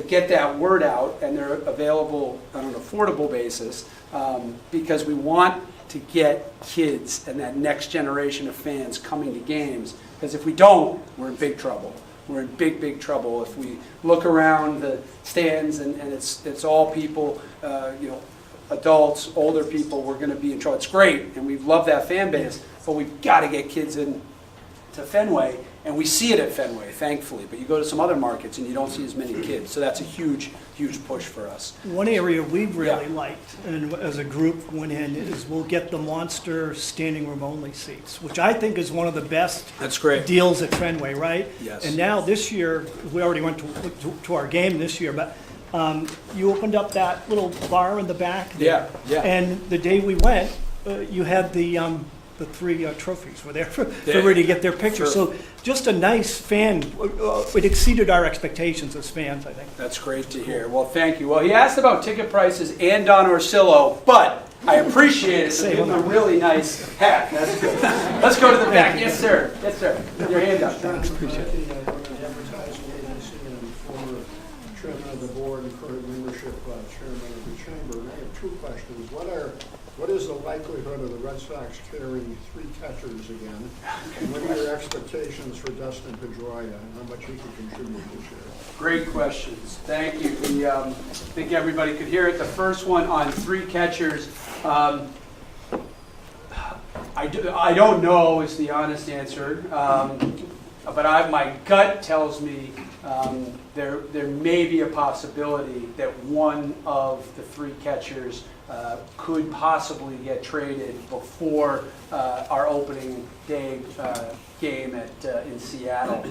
get that word out, and they're available on an affordable basis, because we want to get kids and that next generation of fans coming to games, because if we don't, we're in big trouble. We're in big, big trouble. If we look around the stands and it's all people, adults, older people, we're going to be in trouble. It's great, and we love that fan base, but we've got to get kids in to Fenway, and we see it at Fenway, thankfully. But you go to some other markets and you don't see as many kids, so that's a huge, huge push for us. One area we've really liked, and as a group went in, is we'll get the Monster standing room only seats, which I think is one of the best That's great. deals at Fenway, right? Yes. And now this year, we already went to our game this year, but you opened up that little bar in the back there. Yeah. And the day we went, you had the 3 trophies were there for everybody to get their picture. Sure. So just a nice fan. It exceeded our expectations as fans, I think. That's great to hear. Well, thank you. Well, he asked about ticket prices and Don Orsillo, but I appreciate it. So give him a really nice hat. That's good. Let's go to the back. Yes, sir. Yes, sir. Your hand up. Thanks. Appreciate it. Advertising agency and former chairman of the board and current membership chairman of the chamber. And I have 2 questions. What is the likelihood of the Red Sox carrying 3 catchers again? And what are your expectations for Dustin Pedroia and how much he could contribute this year? Great questions. Thank you. We think everybody could hear it. The first one on 3 catchers. I don't know is the honest answer, but my gut tells me there may be a possibility that one of the 3 catchers could possibly get traded before our opening day game in Seattle.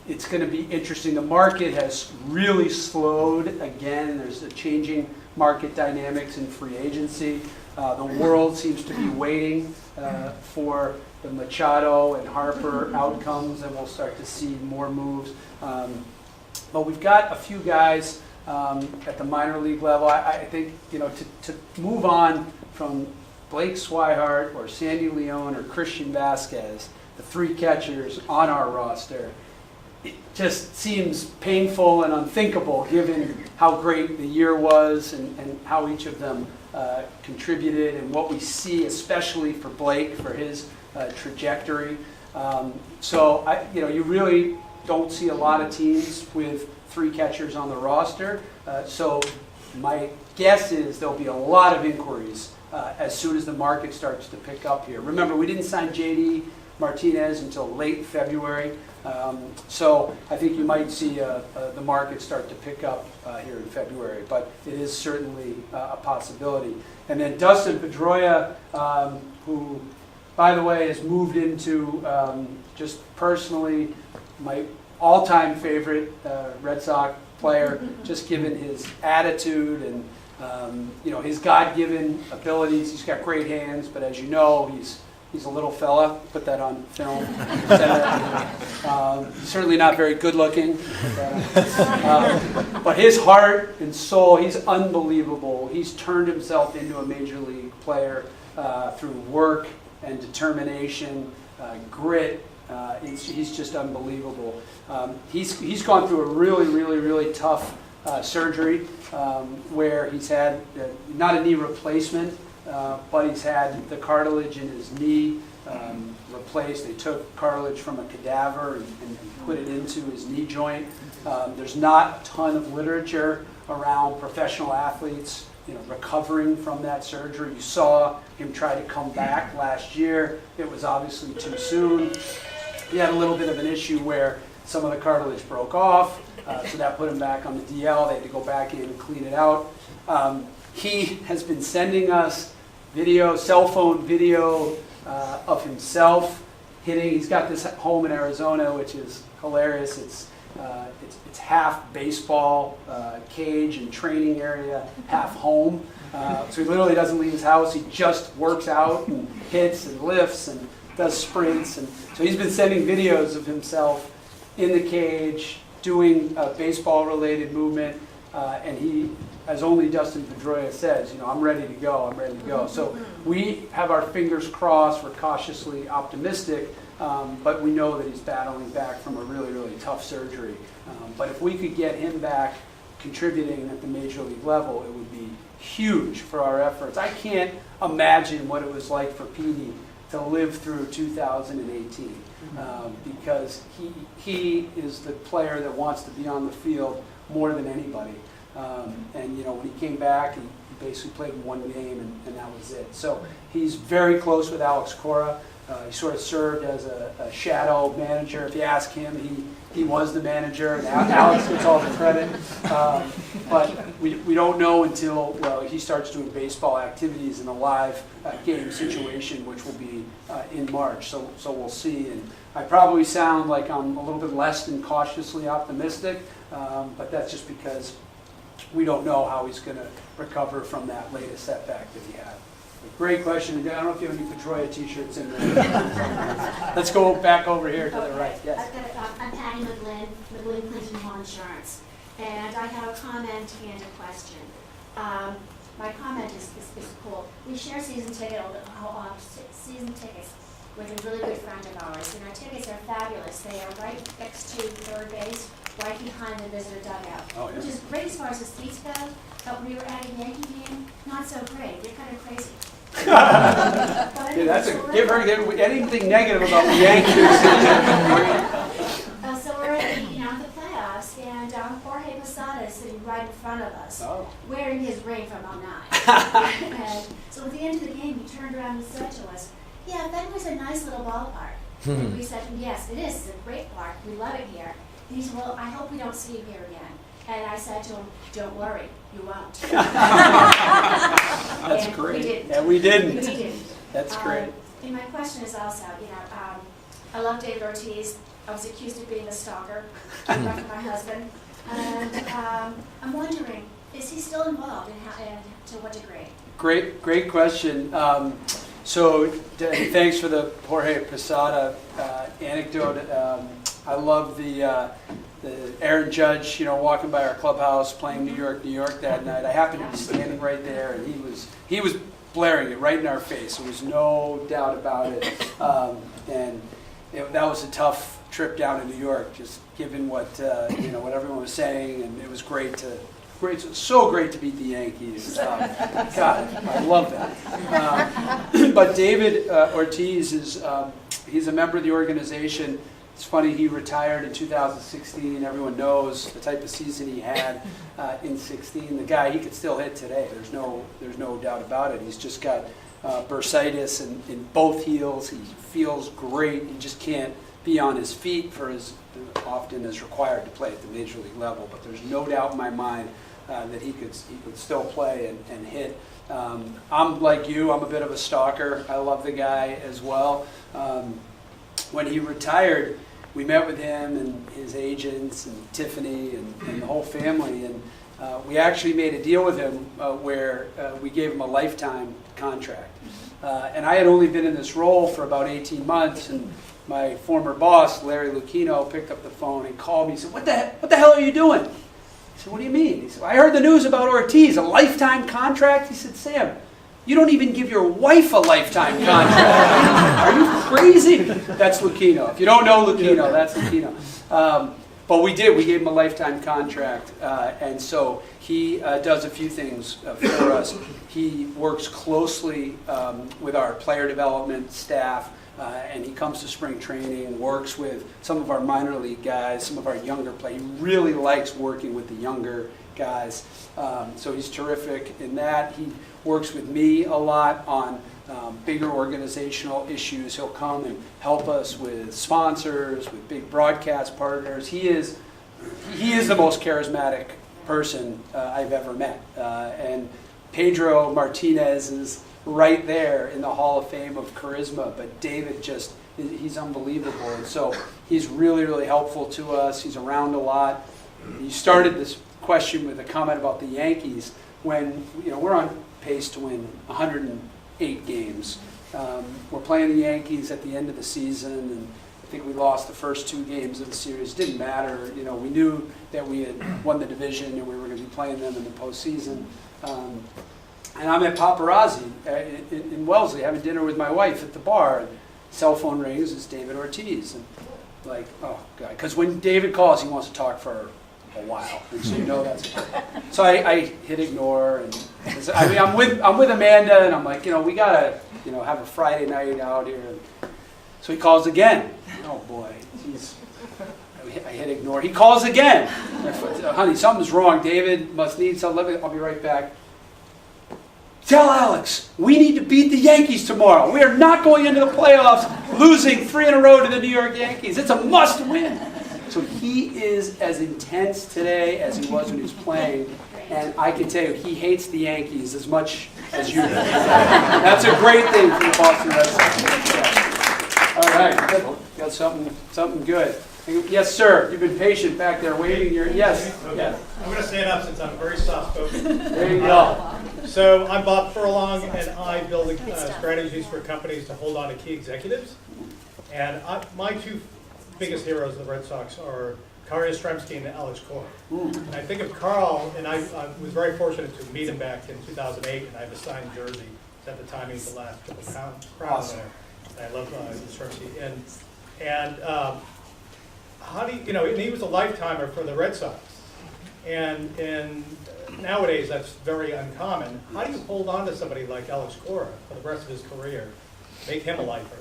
It's going to be interesting. The market has really slowed again. There's a changing market dynamics in free agency. The world seems to be waiting for the Machado and Harper outcomes, and we'll start to see more moves. But we've got a few guys at the minor league level. I think, to move on from Blake Swihart or Sandy Leon or Christian Vasquez, the 3 catchers on our roster, it just seems painful and unthinkable given how great the year was and how each of them contributed and what we see, especially for Blake, for his trajectory. So you really don't see a lot of teams with 3 catchers on the roster. So my guess is there'll be a lot of inquiries as soon as the market starts to pick up here. Remember, we didn't sign J.D. Martinez until late February. So I think you might see the market start to pick up here in February, but it is certainly a possibility. And then Dustin Pedroia, who, by the way, has moved into, just personally, my all-time favorite Red Sox player, just given his attitude and his God-given abilities. He's got great hands, but as you know, he's a little fella. Put that on film. Certainly not very good-looking, but his heart and soul, he's unbelievable. He's turned himself into a major league player through work and determination, grit. He's just unbelievable. He's gone through a really, really, really tough surgery where he's had not a knee replacement, but he's had the cartilage in his knee replaced. They took cartilage from a cadaver and put it into his knee joint. There's not a ton of literature around professional athletes recovering from that surgery. You saw him try to come back last year. It was obviously too soon. He had a little bit of an issue where some of the cartilage broke off, so that put him back on the DL. They had to go back in and clean it out. he has been sending us video, cell phone video of himself hitting. He's got this home in Arizona, which is hilarious. It's half baseball cage and training area, half home. So he literally doesn't leave his house. He just works out and hits and lifts and does sprints. And so he's been sending videos of himself in the cage doing baseball-related movement. And he, as only Dustin Pedroia says, I'm ready to go, I'm ready to go. So we have our fingers crossed, we're cautiously optimistic, but we know that he's battling back from a really, really tough surgery. But if we could get him back contributing at the major league level, it would be huge for our efforts. I can't imagine what it was like for Petey to live through 2018 because he is the player that wants to be on the field more than anybody. And when he came back, he basically played one game and that was it. So he's very close with Alex Cora. He sort of served as a shadow manager. If you ask him, he was the manager, and Alex gets all the credit. But we don't know until he starts doing baseball activities in a live game situation, which will be in March. So we'll see. And I probably sound like I'm a little bit less than cautiously optimistic, but that's just because we don't know how he's going to recover from that latest setback that he had. Great question. I don't know if you have any Pedroia t-shirts in there. Let's go back over here to the right. Yes. I'm Patty McGlynn, McGlynn Clinton Home Insurance, and I have a comment and a question. My comment is cool. We share season tickets with a really good friend of ours, and our tickets are fabulous. They are right next to third base, right behind the visitor dugout, which is great as far as the seats go. But when we were at a Yankee game, not so great. They're kind of crazy. Give her anything negative about the Yankees. So we're at the playoffs, and Jorge Posada is sitting right in front of us, wearing his ring from 09. And so at the end of the game, he turned around and said to us, "Yeah, Fenway's a nice little ballpark." And we said, "Yes, it is. It's a great park. We love it here." And he said, "Well, I hope we don't see you here again." And I said to him, "Don't worry, you won't." That's and great. We didn't. And we didn't. We didn't. That's great. And my question is also, I love David Ortiz. I was accused of being a stalker for my husband. And I'm wondering, is he still involved and to what degree? Great question. So thanks for the Jorge Posada anecdote. I love the Aaron Judge, walking by our clubhouse playing New York that night. I happened to be standing right there, and he was blaring it right in our face. There was no doubt about it. That was a tough trip down to New York, just given what what everyone was saying, and it was so great to beat the Yankees. God, I love that. But David Ortiz he's a member of the organization. It's funny, he retired in 2016. Everyone knows the type of season he had in 16. The guy, he could still hit today. There's no doubt about it. He's just got bursitis in both heels. He feels great. He just can't be on his feet for as often as required to play at the major league level. But there's no doubt in my mind that he could still play and hit. I'm like you. I'm a bit of a stalker. I love the guy as well. When he retired, we met with him and his agents and Tiffany and the whole family, and we actually made a deal with him where we gave him a lifetime contract. And I had only been in this role for about 18 months, and my former boss, Larry Lucchino, picked up the phone and called me and said, what the hell are you doing? I said, "What do you mean?" He said, "I heard the news about Ortiz, a lifetime contract." He said, "Sam, you don't even give your wife a lifetime contract. Are you crazy?" That's Lucchino. If you don't know Lucchino, that's Lucchino. But we did. We gave him a lifetime contract. And so he does a few things for us. He works closely with our player development staff. And he comes to spring training, works with some of our minor league guys, some of our younger players. He really likes working with the younger guys. So he's terrific in that. He works with me a lot on bigger organizational issues. He'll come and help us with sponsors, with big broadcast partners. He is the most charismatic person I've ever met. And Pedro Martinez is right there in the Hall of Fame of charisma, but David just, he's unbelievable. And so he's really, really helpful to us. He's around a lot. You started this question with a comment about the Yankees. When, we're on pace to win 108 games. We're playing the Yankees at the end of the season, and I think we lost the first 2 games of the series. Didn't matter. We knew that we had won the division and we were going to be playing them in the postseason. And I'm at Paparazzi in Wellesley having dinner with my wife at the bar. Cell phone rings, it's David Ortiz. And like, oh God, because when David calls, he wants to talk for a while, and so that's. So I hit ignore, and I'm with Amanda, and I'm like, we gotta have a Friday night out here. So he calls again. Oh boy, I hit ignore. He calls again. Honey, something's wrong. David must need something. I'll be right back. Tell Alex, we need to beat the Yankees tomorrow. We are not going into the playoffs losing 3 in a row to the New York Yankees. It's a must win. So he is as intense today as he was when he was playing. And I can tell you, he hates the Yankees as much as you do. That's a great thing for the Boston Red Sox. Yeah. All right, good. Got something good. Yes, sir. You've been patient back there waiting. Yes. Okay. Yes. I'm going to stand up since I'm very soft-spoken. There you go. So I'm Bob Furlong, and I build strategies for companies to hold on to key executives. And my 2 biggest heroes of the Red Sox are Carl Yastrzemski and Alex Cora. And I think of Carl, and I was very fortunate to meet him back in 2008, and I have a signed jersey. At the time, he's the last Triple Crown Awesome. winner. And I love Yastrzemski. And how do you, and he was a lifetimer for the Red Sox. And nowadays, that's very uncommon. How do you hold on to somebody like Alex Cora for the rest of his career, make him a lifer,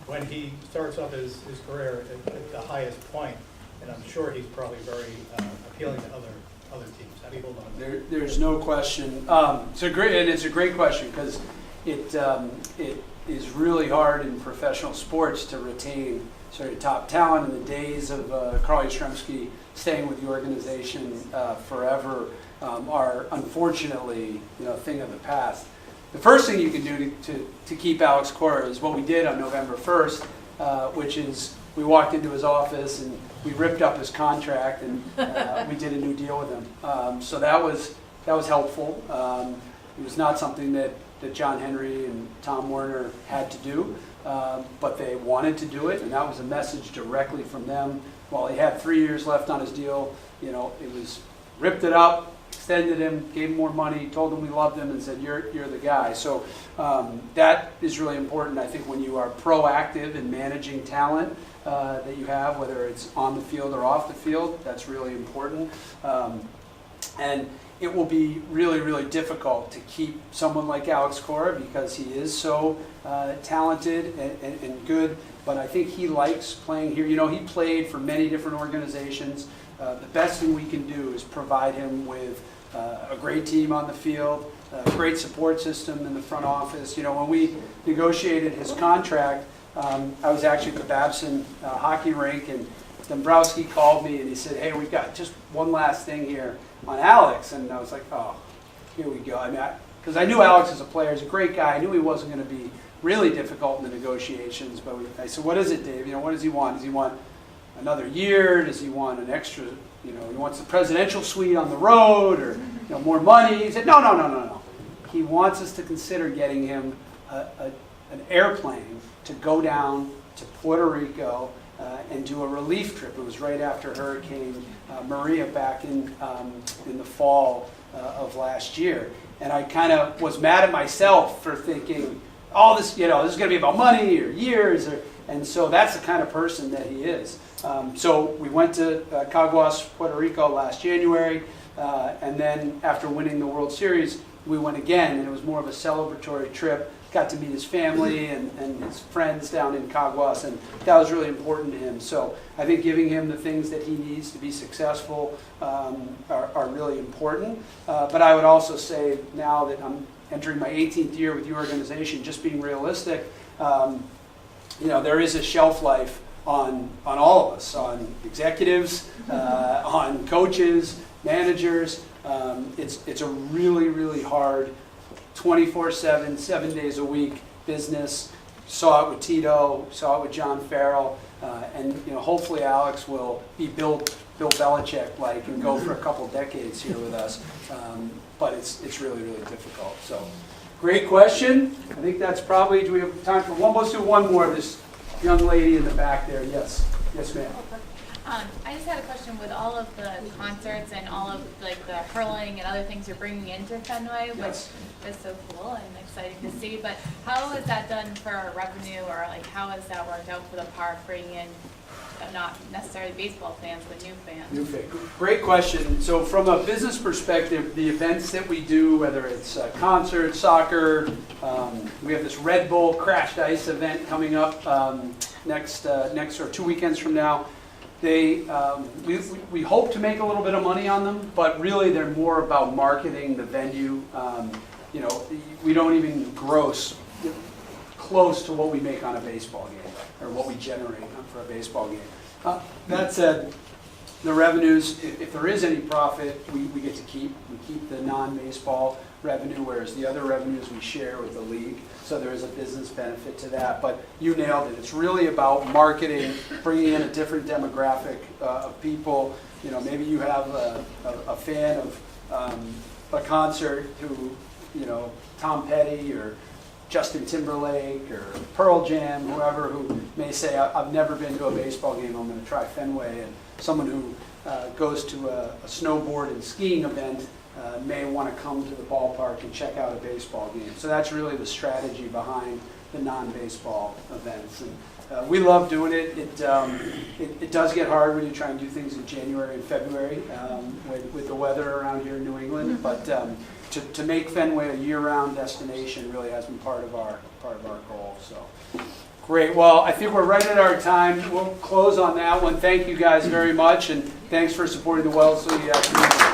when he starts off his career at the highest point? And I'm sure he's probably very appealing to other teams. How do you hold on to him? There's no question. It's a great question because it is really hard in professional sports to retain sort of top talent. In the days of Carl Yastrzemski staying with the organization forever are unfortunately a thing of the past. The first thing you can do to keep Alex Cora is what we did on November 1st, which is we walked into his office and we ripped up his contract and we did a new deal with him. So that was helpful. It was not something that John Henry and Tom Werner had to do, but they wanted to do it, and that was a message directly from them. While he had 3 years left on his deal, it was ripped it up, extended him, gave him more money, told him we loved him, and said, you're the guy. So that is really important, I think, when you are proactive in managing talent that you have, whether it's on the field or off the field. That's really important. And it will be really, really difficult to keep someone like Alex Cora because he is so talented and good, but I think he likes playing here. He played for many different organizations. The best thing we can do is provide him with a great team on the field, a great support system in the front office. When we negotiated his contract, I was actually at the Babson hockey rink, and Dombrowski called me and he said, hey, we've got just one last thing here on Alex. And I was like, oh, here we go. Because I knew Alex as a player. He's a great guy. I knew he wasn't going to be really difficult in the negotiations. But I said, what is it, Dave? What does he want? Does he want another year? Does he want an extra, he wants the presidential suite on the road or more money? He said, no. He wants us to consider getting him an airplane to go down to Puerto Rico and do a relief trip. It was right after Hurricane Maria back in the fall of last year. And I kind of was mad at myself for thinking, this is going to be about money or years. And so that's the kind of person that he is. So we went to Caguas, Puerto Rico last January. And then after winning the World Series, we went again. And it was more of a celebratory trip. Got to meet his family and his friends down in Caguas, and that was really important to him. So I think giving him the things that he needs to be successful are really important. But I would also say now that I'm entering my 18th year with the organization, just being realistic, there is a shelf life on all of us, on executives, on coaches, managers. It's a really, really hard 24/7, 7 days a week business. Saw it with Tito, saw it with John Farrell, and hopefully Alex will be Bill Belichick-like and go for a couple decades here with us. But it's really, really difficult. So, great question. I think that's probably. Do we have time for one? Let's do one more. This young lady in the back there. Yes, ma'am. I just had a question with all of the concerts and all of like the hurling and other things you're bringing into Fenway, Yes. which is so cool and exciting to see. But how is that done for revenue, or like how has that worked out for the park, bringing in not necessarily baseball fans but new fans? Great question. So from a business perspective, the events that we do, whether it's concerts, soccer, we have this Red Bull Crashed Ice event coming up next or 2 weekends from now. We hope to make a little bit of money on them, but really they're more about marketing the venue. We don't even gross close to what we make on a baseball game or what we generate for a baseball game. That said, the revenues, if there is any profit, we get to keep. We keep the non-baseball revenue, whereas the other revenues we share with the league. So there is a business benefit to that. But you nailed it. It's really about marketing, bringing in a different demographic of people. Maybe you have a fan of a concert who, Tom Petty or Justin Timberlake or Pearl Jam, whoever, who may say, I've never been to a baseball game, I'm going to try Fenway. And someone who goes to a snowboard and skiing event may want to come to the ballpark and check out a baseball game. So that's really the strategy behind the non-baseball events. And we love doing it. It does get hard when you try and do things in January and February with the weather around here in New England. But to make Fenway a year-round destination really has been part of our goal. So great. Well, I think we're right at our time. We'll close on that one. Thank you guys very much, and thanks for supporting the Wellesley community.